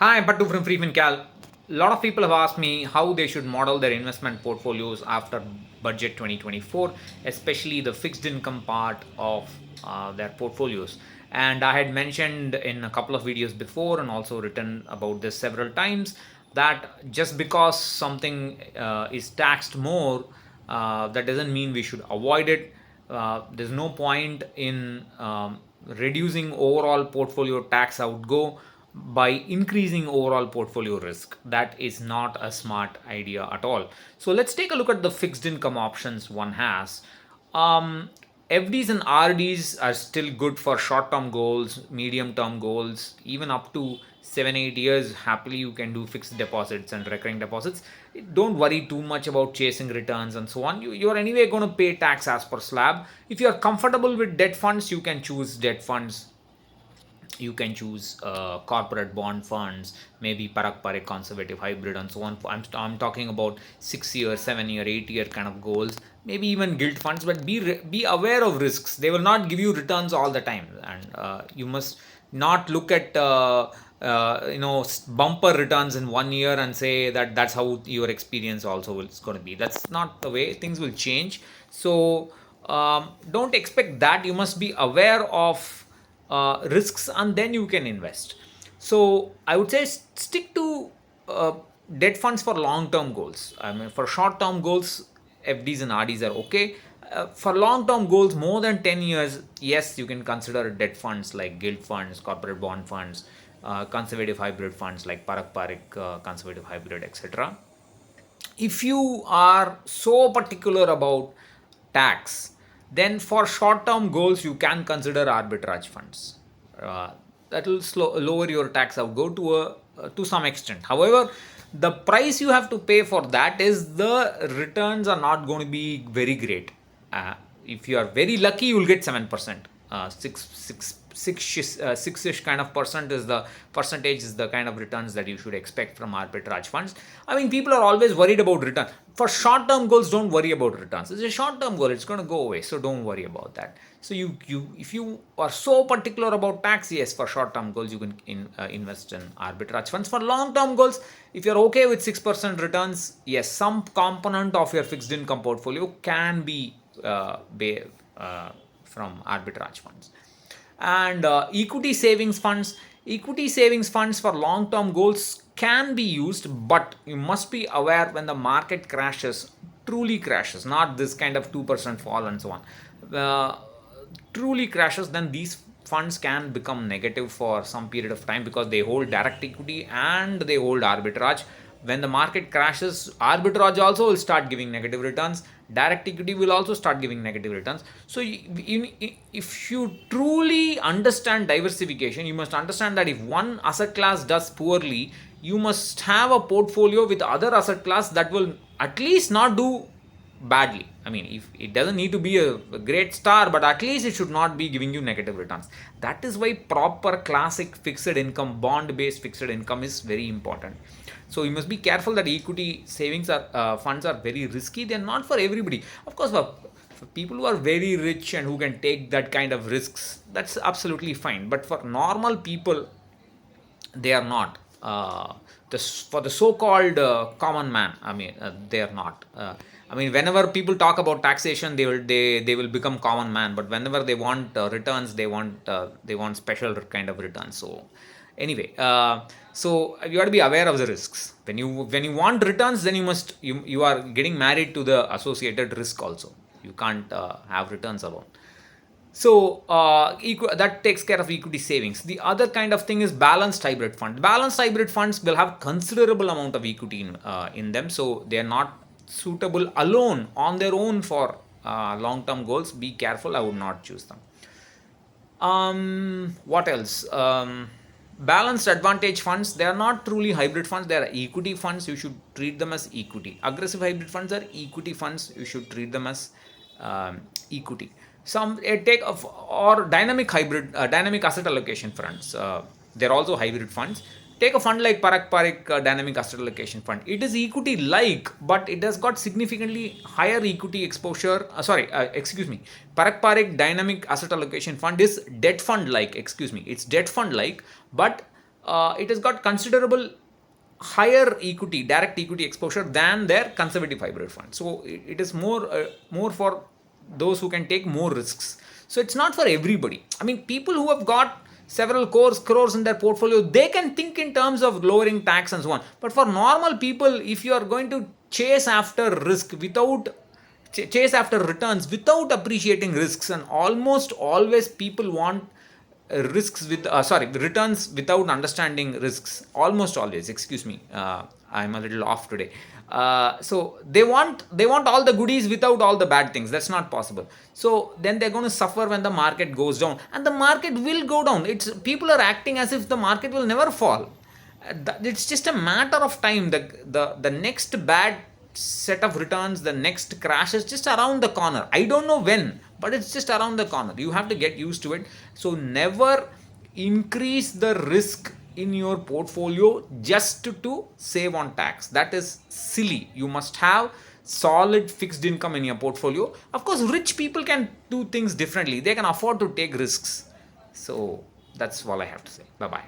Hi, I'm Pattu from FreeFinCal. A lot of people have asked me how they should model their investment portfolios after Budget 2024, especially the fixed income part of their portfolios. And I had mentioned in a couple of videos before and also written about this several times that just because something is taxed more, that doesn't mean we should avoid it. There's no point in reducing overall portfolio tax outgo by increasing overall portfolio risk. That is not a smart idea at all. So let's take a look at the fixed income options one has. Um, FDs and RDs are still good for short term goals, medium term goals, even up to 7 8 years. Happily, you can do fixed deposits and recurring deposits. Don't worry too much about chasing returns and so on. You're anyway going to pay tax as per slab. If you're comfortable with debt funds, you can choose debt funds. You can choose corporate bond funds, maybe parak parak conservative hybrid and so on. I'm talking about 6 year 7 year 8 year kind of goals, maybe even gilt funds, but be aware of risks. They will not give you returns all the time, and you must not look at bumper returns in 1 year and say that that's how your experience also is going to be. That's not the way things will change. So don't expect that. You must be aware of risks and then you can invest. So I would say stick to debt funds for long term goals. I mean, for short term goals, FDs and RDs are okay. For long term goals, more than 10 years, yes, you can consider debt funds like gilt funds, corporate bond funds, conservative hybrid funds like parak parak, conservative hybrid, etc. If you are so particular about tax, then for short term goals, you can consider arbitrage funds. Uh, that will lower your tax outgo to some extent. However, the price you have to pay for that is the returns are not going to be very great. If you are very lucky, you will get 7%. 6-ish kind of percent is the percentage, is the kind of returns that you should expect from arbitrage funds. I mean, people are always worried about return. For short term goals, don't worry about returns. It's a short term goal, it's going to go away, so don't worry about that. So you if you are so particular about tax, yes, for short term goals you can invest in arbitrage funds. For long term goals, if you're okay with 6% returns, yes, some component of your fixed income portfolio can be from arbitrage funds. And equity savings funds for long term goals can be used, but you must be aware when the market crashes, truly crashes, not this kind of 2% fall and so on. Truly crashes, then these funds can become negative for some period of time because they hold direct equity and they hold arbitrage. When the market crashes, arbitrage also will start giving negative returns, direct equity will also start giving negative returns. So if you truly understand diversification, you must understand that if one asset class does poorly, you must have a portfolio with other asset class that will at least not do badly. I mean, if it doesn't need to be a great star, but at least it should not be giving you negative returns. That is why proper classic fixed income, bond based fixed income is very important. So you must be careful that equity savings are funds are very risky. They are not for everybody. Of course, for people who are very rich and who can take that kind of risks, that's absolutely fine. But for normal people, they are not. For the so-called common man, I mean, they are not. I mean, whenever people talk about taxation, they will become common man. But whenever they want returns, they want special kind of returns. So anyway, so you got to be aware of the risks. When you want returns, then you are getting married to the associated risk also. You can't have returns alone. So that takes care of equity savings. The other kind of thing is balanced hybrid fund. Balanced hybrid funds will have considerable amount of equity in them, so they are not suitable alone on their own for long term goals. Be careful. I would not choose them. What else? Balanced advantage funds, they are not truly hybrid funds, they are equity funds. You should treat them as equity. Aggressive hybrid funds are equity funds. You should treat them as equity. Some take of or dynamic hybrid, dynamic asset allocation funds. They're also hybrid funds. Take a fund like Parak Parak Dynamic Asset Allocation Fund. It is equity like, but it has got significantly higher equity exposure. Excuse me. Parak Parak Dynamic Asset Allocation Fund is debt fund like. Excuse me. It's debt fund like, but it has got considerable higher equity, direct equity exposure than their conservative hybrid fund. So it is more for those who can take more risks. So it's not for everybody. I mean, people who have got several crores in their portfolio, they can think in terms of lowering tax and so on. But for normal people, if you are going to chase after risk without chase after returns without appreciating risks, and almost always people want risks with returns without understanding risks, almost always, excuse me, I'm a little off today. So they want all the goodies without all the bad things. That's not possible. So then they're going to suffer when the market goes down, and the market will go down. It's people are acting as if the market will never fall. It's just a matter of time. The next bad set of returns, the next crash is just around the corner. I don't know when, but it's just around the corner. You have to get used to it. So never increase the risk in your portfolio just to save on tax. That is silly. You must have solid fixed income in your portfolio. Of course, rich people can do things differently. They can afford to take risks. So that's all I have to say. Bye bye.